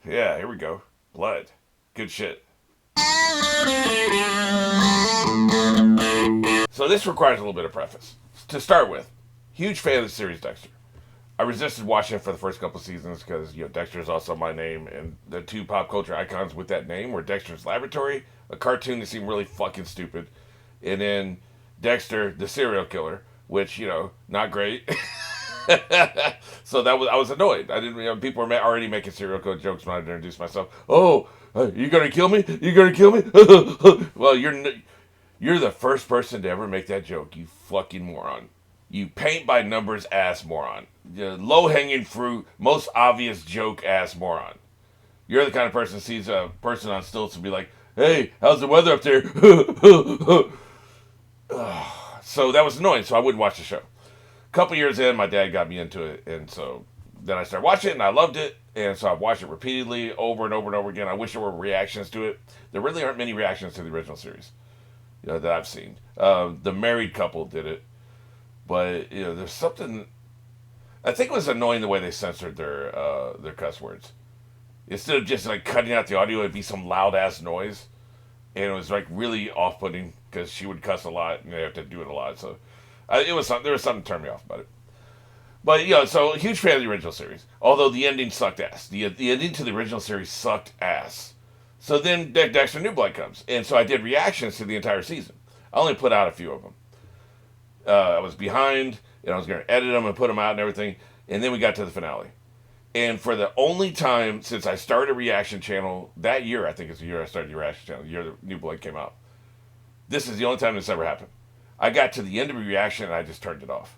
Yeah, here we go. Blood. Good shit. So this requires a little bit of preface. To start with, huge fan of the series Dexter. I resisted watching it for the first couple seasons because Dexter is also my name, and the two pop culture icons with that name were Dexter's Laboratory, a cartoon that seemed really fucking stupid, and then Dexter, the serial killer, which not great. So I was annoyed. I didn't. People were already making serial killer jokes when I introduced myself. Oh, you gonna kill me? You gonna kill me? Well, you're the first person to ever make that joke. You fucking moron. You paint by numbers ass moron. Low hanging fruit, most obvious joke ass moron. You're the kind of person that sees a person on stilts and be like, "Hey, how's the weather up there?" So that was annoying. So I wouldn't watch the show. A couple years in, my dad got me into it, and so then I started watching it, and I loved it, and so I've watched it repeatedly, over and over and over again. I wish there were reactions to it. There really aren't many reactions to the original series, that I've seen. The married couple did it, but there's something. I think it was annoying the way they censored their cuss words. Instead of just like cutting out the audio, it'd be some loud ass noise, and it was like really off putting because she would cuss a lot and they have to do it a lot. So there was something that turned me off about it. But so huge fan of the original series. Although the ending sucked ass. The ending to the original series sucked ass. So then Dexter New Blood comes, and so I did reactions to the entire season. I only put out a few of them. I was behind, and I was going to edit them and put them out and everything. And then we got to the finale. And for the only time since I started a reaction channel that year, I think it's the year I started the reaction channel, the year the New Blood came out. This is the only time this ever happened. I got to the end of a reaction and I just turned it off.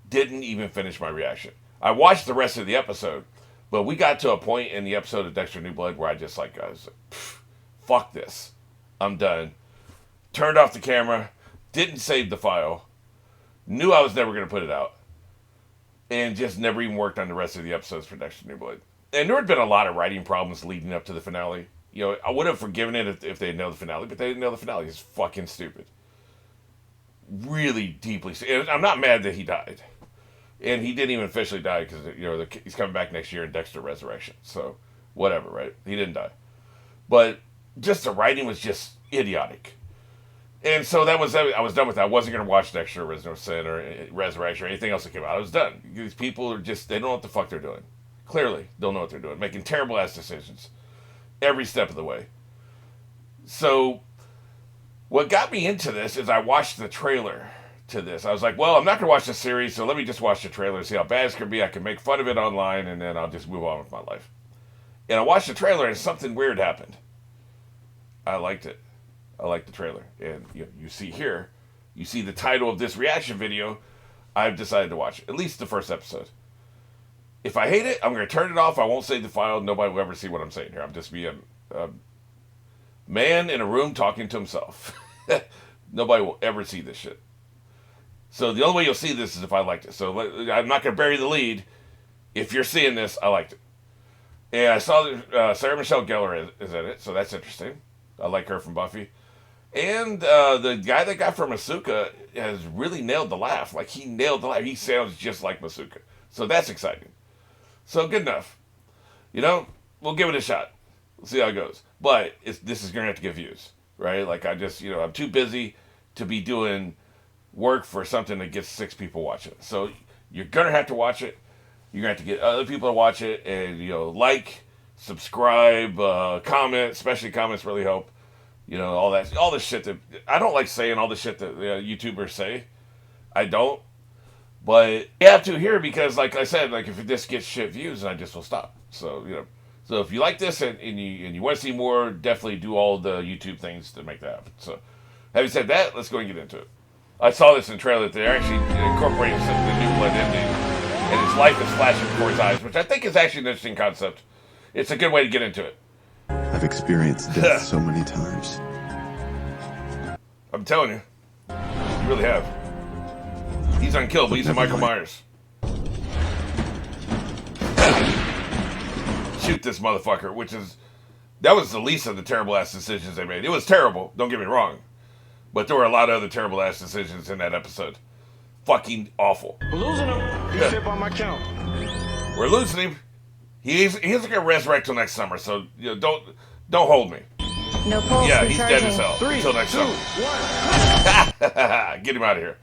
Didn't even finish my reaction. I watched the rest of the episode, but we got to a point in the episode of Dexter New Blood where I was like, fuck this. I'm done. Turned off the camera, didn't save the file, knew I was never going to put it out, and just never even worked on the rest of the episodes for Dexter New Blood. And there had been a lot of writing problems leading up to the finale. I would have forgiven it if they had known the finale, but they didn't know the finale. It's fucking stupid. Really deeply. And I'm not mad that he died. And he didn't even officially die because he's coming back next year in Dexter Resurrection. So whatever, right? He didn't die, but just the writing was just idiotic. And so I was done with that. I wasn't going to watch Dexter Resurrection or anything else that came out. I was done. These people they don't know what the fuck they're doing. Clearly, don't know what they're doing. Making terrible ass decisions every step of the way. So what got me into this is I watched the trailer to this. I was like, well, I'm not going to watch the series, so let me just watch the trailer, see how bad it's going to be. I can make fun of it online, and then I'll just move on with my life. And I watched the trailer, and something weird happened. I liked it. I liked the trailer. And you see here, you see the title of this reaction video. I've decided to watch at least the first episode. If I hate it, I'm going to turn it off. I won't save the file. Nobody will ever see what I'm saying here. I'm just being a man in a room talking to himself. Nobody will ever see this shit. So the only way you'll see this is if I liked it. So I'm not going to bury the lead. If you're seeing this, I liked it. And I saw that Sarah Michelle Gellar is in it, so that's interesting. I like her from Buffy. And the guy that got from Onizuka has really nailed the laugh. Like, he nailed the laugh. He sounds just like Onizuka. So that's exciting. So good enough. We'll give it a shot. We'll see how it goes. But this is going to have to get views, right? Like, I'm too busy to be doing work for something that gets 6 people watching. So you're going to have to watch it. You're going to have to get other people to watch it and, like, subscribe, comment. Especially comments really help. All the shit that... I don't like saying all the shit that YouTubers say. I don't. But you have to here because, like I said, like, if this gets shit views, then I just will stop. So, So if you like this and you want to see more, definitely do all the YouTube things to make that happen. So, having said that, let's go and get into it. I saw this in the trailer that they're actually incorporating some of the New Blood ending, and his life is flashing before his eyes, which I think is actually an interesting concept. It's a good way to get into it. I've experienced death so many times. I'm telling you. You really have. He's unkillable. He's a Michael Myers. Shoot this motherfucker, that was the least of the terrible ass decisions they made. It was terrible, don't get me wrong. But there were a lot of other terrible ass decisions in that episode. Fucking awful. We're losing him. He's hit by my count. We're losing him. He's gonna resurrect till next summer, so don't hold me. No pulse. Yeah, he's dead as hell. 3, Until next 2, summer. 1. Get him out of here.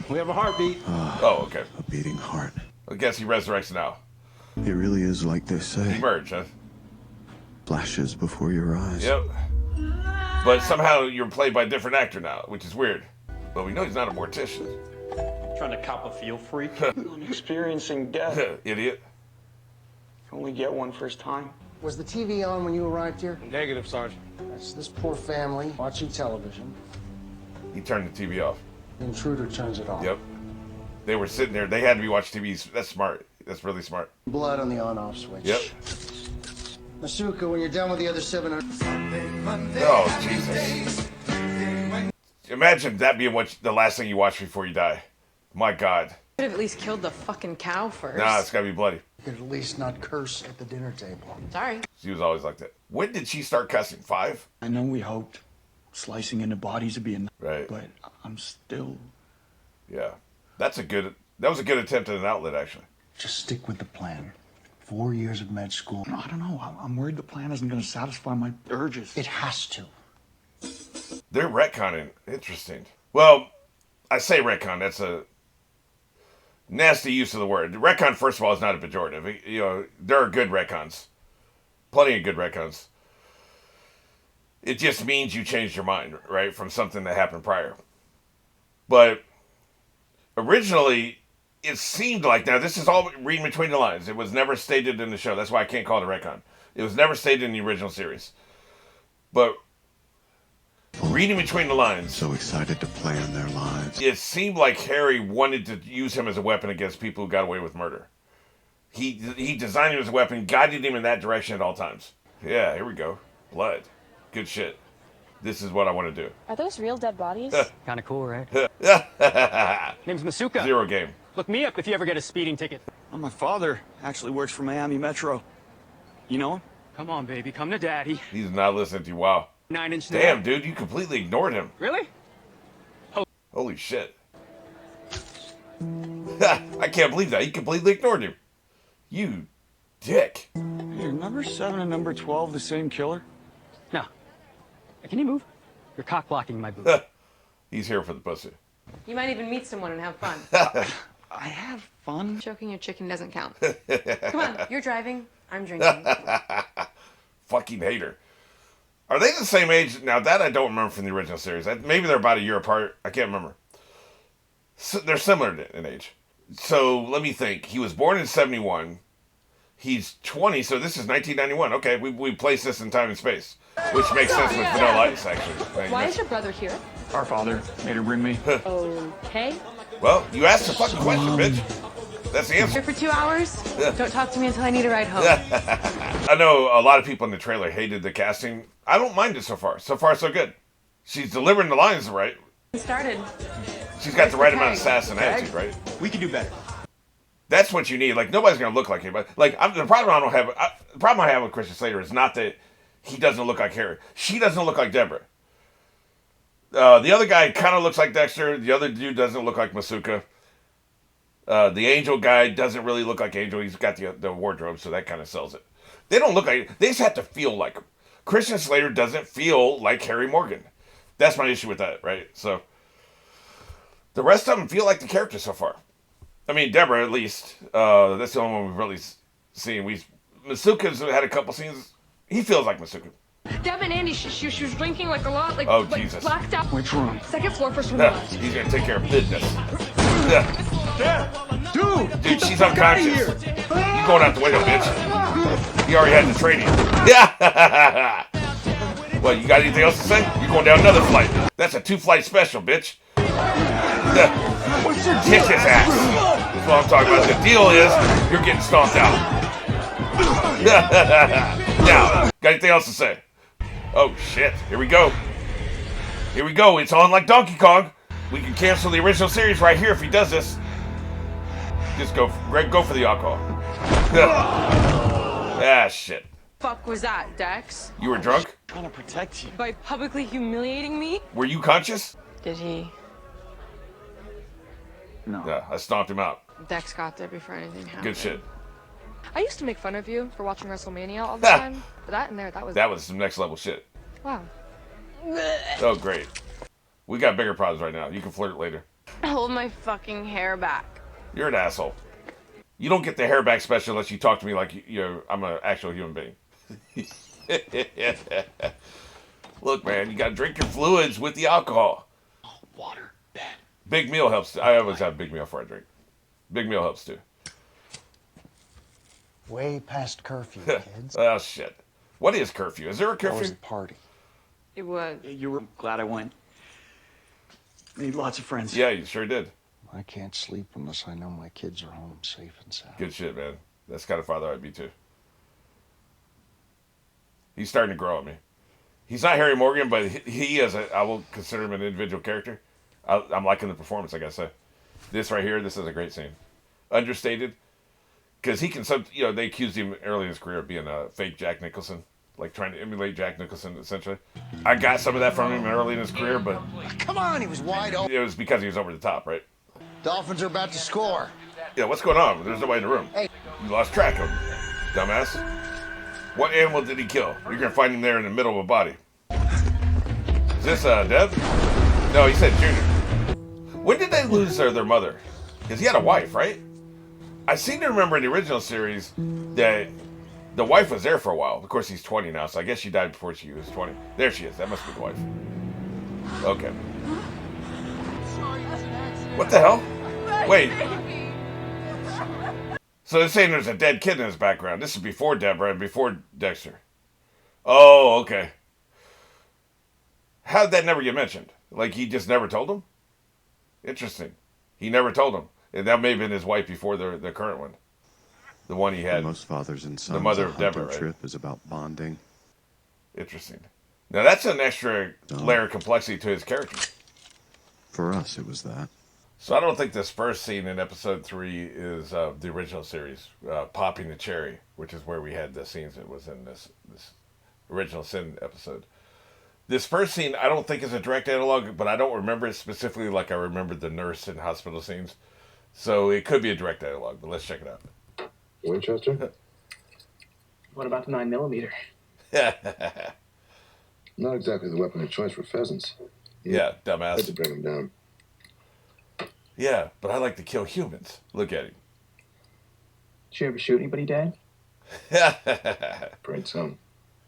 We have a heartbeat. Oh, okay. A beating heart. I guess he resurrects now. It really is like they say. Emerge, huh? Flashes before your eyes. Yep. But somehow you're played by a different actor now, which is weird. But we know he's not a mortician. Trying to cop a feel freak? I'm experiencing death. Idiot. You only get one first time. Was the TV on when you arrived here? Negative, Sergeant. That's this poor family watching television. He turned the TV off. The intruder turns it off. Yep. They were sitting there. They had to be watching TV. That's smart. That's really smart. Blood on the on-off switch. Yep. Onizuka, when you're done with the other 700... Oh, Jesus. Imagine that being the last thing you watch before you die. My God. Could have at least killed the fucking cow first. Nah, it's got to be bloody. You could at least not curse at the dinner table. Sorry. She was always like that. When did she start cussing? 5? I know we hoped slicing into bodies would be enough, Right. but I'm still... Yeah. That was a good attempt at an outlet, actually. Just stick with the plan. 4 years of med school. No, I don't know. I'm worried the plan isn't going to satisfy my urges. It has to. They're retconning. Interesting. Well, I say retcon. That's a nasty use of the word. Retcon, first of all, is not a pejorative. You know, there are good retcons. Plenty of good retcons. It just means you changed your mind, right, from something that happened prior. But originally, it seemed like, now this is all reading between the lines. It was never stated in the show. That's why I can't call it a retcon. It was never stated in the original series. But reading between the lines, So excited to plan their lives. it seemed like Harry wanted to use him as a weapon against people who got away with murder. He designed him as a weapon, guided him in that direction at all times. Yeah, here we go. Blood. Good shit. This is what I want to do. Are those real dead bodies? Kind of cool, right? Name's Masuka. Zero game. Look me up if you ever get a speeding ticket. Well, my father actually works for Miami Metro. You know him? Come on, baby. Come to daddy. He's not listening to you. Wow. 9-inch Damn, nail. dude, you completely ignored him. Really? Holy shit. I can't believe that. You completely ignored him. You dick. Are number 7 and number 12 the same killer? No. Hey, can you move? You're cock blocking my boot. He's here for the pussy. You might even meet someone and have fun. I have fun. Choking your chicken doesn't count. Come on, you're driving, I'm drinking. Fucking hater. Are they the same age? Now, that I don't remember from the original series. Maybe they're about a year apart. I can't remember. So they're similar in age. So, let me think. He was born in 71. He's 20, so this is 1991. Okay, we placed this in time and space. Which makes sense with Vanilla Ice, actually. Why is your brother here? Our father made her bring me. Okay. Well, you asked a fucking question, bitch. That's the answer. Here for 2 hours? Don't talk to me until I need a ride home. I know a lot of people in the trailer hated the casting. I don't mind it so far. So far, so good. She's delivering the lines right. Started. She's got the right amount of sass and attitude, right? We can do better. That's what you need. Like, nobody's gonna look like him. Like, the problem I have with Christian Slater is not that he doesn't look like Harry. She doesn't look like Deborah. The other guy kind of looks like Dexter. The other dude doesn't look like Masuka. The Angel guy doesn't really look like Angel. He's got the wardrobe, so that kind of sells it. They don't look like... They just have to feel like him. Christian Slater doesn't feel like Harry Morgan. That's my issue with that, right? So, the rest of them feel like the character so far. I mean, Deborah, at least. That's the only one we've really seen. Masuka's had a couple scenes. He feels like Masuka. Deb and Andy, she was drinking like a lot, like, Oh, like Jesus. blacked out. Which room? Second floor, first room left. He's gonna take care of business. Dude, she's Get out of unconscious. here. You going out the window, bitch. He already had the training. Yeah. What, you got anything else to say? You're going down another flight. That's a 2-flight special, bitch. Kick his ass. That's what I'm talking about. The deal is, you're getting stomped out. Now, got anything else to say? Oh, shit. Here we go. Here we go. It's on like Donkey Kong. We can cancel the original series right here if he does this. Just go for the alcohol. Ah, shit. Fuck was that, Dex? You were drunk? Trying to protect you. By publicly humiliating me? Were you conscious? Did he? No. Yeah, I stomped him out. Dex got there before anything happened. Good shit. I used to make fun of you for watching WrestleMania all the time, but that was some next level shit. wow. Oh, great. We got bigger problems right now. You can flirt later. Hold my fucking hair back. You're an asshole. You don't get the hair back special unless you talk to me like I'm an actual human being. Look, man, you gotta drink your fluids with the alcohol. Oh, water, bed. Big meal helps. I always have big meal before I drink. Big meal helps too. Way past curfew, kids. Oh, shit. What is curfew? Is there a That was curfew? a party. It was. You were glad I went. Made lots of friends. Yeah, you sure did. I can't sleep unless I know my kids are home safe and sound. Good shit, man. That's the kind of father I'd be too. He's starting to grow on me. He's not Harry Morgan, but he is. I will consider him an individual character. I'm liking the performance, I gotta say. This right here, this is a great scene. Understated, because he can. They accused him early in his career of being a fake Jack Nicholson, like trying to emulate Jack Nicholson. Essentially, I got some of that from him early in his career, but Come on, he was wide open. it was because he was over the top, right? Dolphins are about to score. Yeah, what's going on? There's nobody in the room. Hey. You lost track of him, dumbass. What animal did he kill? You're gonna find him there in the middle of a body. Is this Deb? No, he said Junior. When did they lose their mother? Because he had a wife, right? I seem to remember in the original series that the wife was there for a while. Of course, he's 20 now, so I guess she died before she was 20. There she is. That must be the wife. Okay. What the hell? Wait. So they're saying there's a dead kid in his background. This is before Deborah and before Dexter. Oh, okay. How did that never get mentioned? Like, he just never told him? Interesting. He never told him. And that may have been his wife before the current one. The one he had. Most fathers and sons, The mother a of Deborah, hunting right? trip is about bonding. Interesting. Now, that's an extra layer of complexity to his character. For us, it was that. So I don't think this first scene in episode 3 is the original series, Popping the Cherry, which is where we had the scenes that was in this original Sin episode. This first scene, I don't think is a direct analog, but I don't remember it specifically like I remembered the nurse and hospital scenes. So it could be a direct analog, but let's check it out. Winchester? What about the 9mm? Not exactly the weapon of choice for pheasants. Yeah, Had to dumbass. bring them down. Yeah, but I like to kill humans. Look at him. Did you ever shoot anybody dead? Afraid so.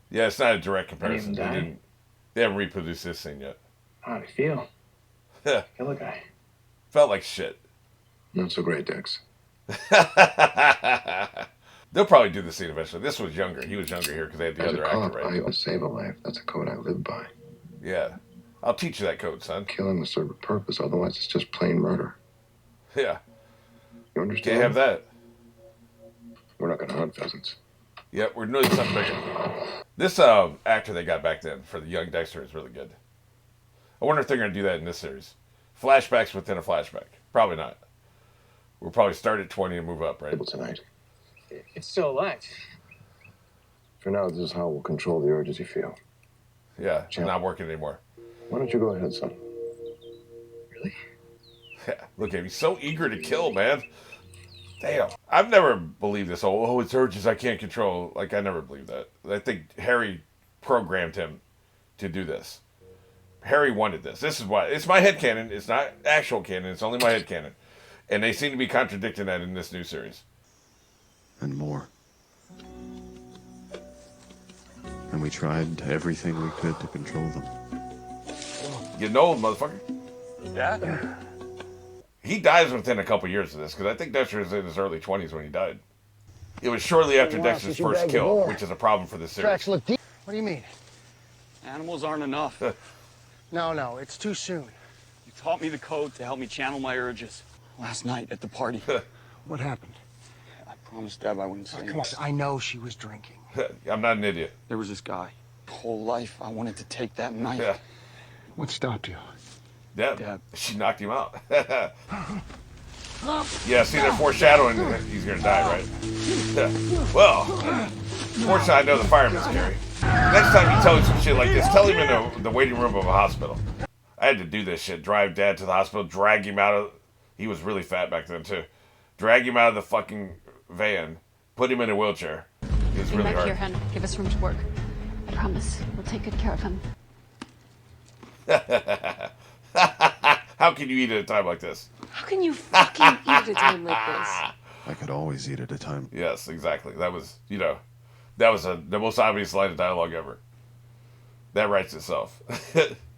Yeah, it's not a direct comparison. Any of them died? They haven't reproduced this scene yet. How do you feel? Kill a guy. Felt like shit. Not so great, Dex. They'll probably do the scene eventually. This was younger. He was younger here because they had the As a other cop, actor, right? I save a life. That's a code I live by. Yeah. I'll teach you that code, son. Killing must serve a purpose, otherwise it's just plain murder. Yeah. You understand? Can't have that. We're not gonna hunt pheasants. Yeah, we're doing something bigger. This actor they got back then for the young Dexter is really good. I wonder if they're going to do that in this series. Flashbacks within a flashback. Probably not. We'll probably start at 20 and move up, right? Able tonight. It's still light. For now, this is how we'll control the urges you feel. Yeah, it's not working anymore. Why don't you go ahead, son? Really? Yeah, look at him. He's so eager to kill, man. Damn. I've never believed this. Oh, it's urges I can't control. Like, I never believed that. I think Harry programmed him to do this. Harry wanted this. This is why. It's my headcanon. It's not actual canon. It's only my headcanon. And they seem to be contradicting that in this new series. And more. And we tried everything we could to control them. Getting old, motherfucker. Yeah. He dies within a couple years of this, because I think Dexter was in his early 20s when he died. It was shortly after Dexter's first kill, which is a problem for this series. Tracks look deep. What do you mean? Animals aren't enough. No, it's too soon. You taught me the code to help me channel my urges. Last night at the party. What happened? I promised Deb I wouldn't say Come on, anything. I know she was drinking. I'm not an idiot. There was this guy. Whole life I wanted to take that knife. Yeah. What stopped you? Deb. She knocked him out. Yeah, see, they're foreshadowing that he's going to die, right? Well, fortunately, I know the fireman's carry. Next time you tell him some shit like this, tell him in the waiting room of a hospital. I had to do this shit. Drive Dad to the hospital, drag him out of... He was really fat back then, too. Drag him out of the fucking van, Put him in a wheelchair. It's Bring really back here, hard. hun. Give us room to work. I promise. We'll take good care of him. How can you eat at a time like this? How can you fucking eat at a time like this? I could always eat at a time. Yes, exactly. That was, that was the most obvious line of dialogue ever. That writes itself.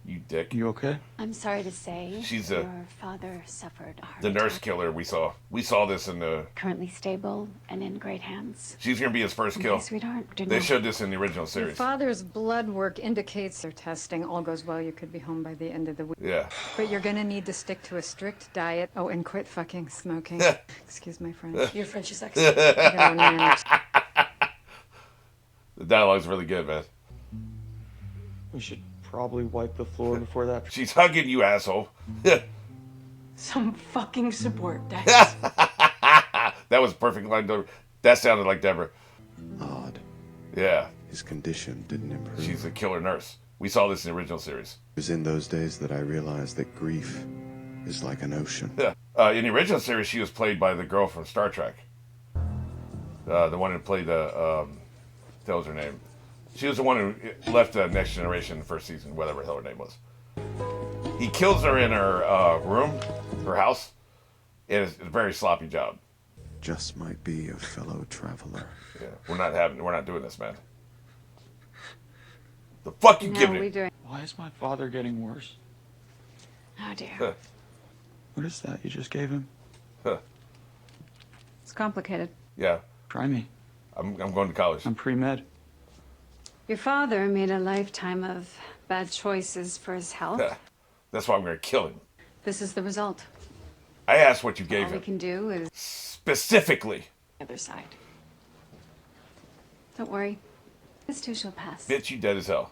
You dick. You okay? I'm sorry to say, She's your father suffered a heart the nurse attack. killer we saw. We saw this in the... Currently stable and in great hands. She's going to be his first Okay, kill. sweetheart. Do They not- showed this in the original Your series. father's blood work indicates their testing all goes well. You could be home by the end of the week. Yeah. But you're gonna need to stick to a strict diet. Oh, and quit fucking smoking. Excuse my French. Your French is I excellent. got no manners. The dialogue's really good, man. We should probably wipe the floor before that. She's hugging you, asshole. Some fucking support, Dex. That was a perfect line. That sounded like Deborah. Odd. Yeah. His condition didn't improve. She's a killer nurse. We saw this in the original series. It was in those days that I realized that grief is like an ocean. Yeah. In the original series, she was played by the girl from Star Trek. The one who played the... that was her name. She was the one who left the Next Generation in the first season, whatever the hell her name was. He kills her in her room, her house, and it's a very sloppy job. Just might be a fellow traveler. Yeah, we're not doing this, man. The fuck you How giving are we it? doing? Why is my father getting worse? Oh, dear. What is that you just gave him? It's complicated. Yeah, Try me. I'm going to college. I'm pre-med. Your father made a lifetime of bad choices for his health. That's why I'm going to kill him. This is the result. I asked what you All gave we him. can do is Specifically. The other side. Don't worry. This too shall pass. Bitch, you dead as hell.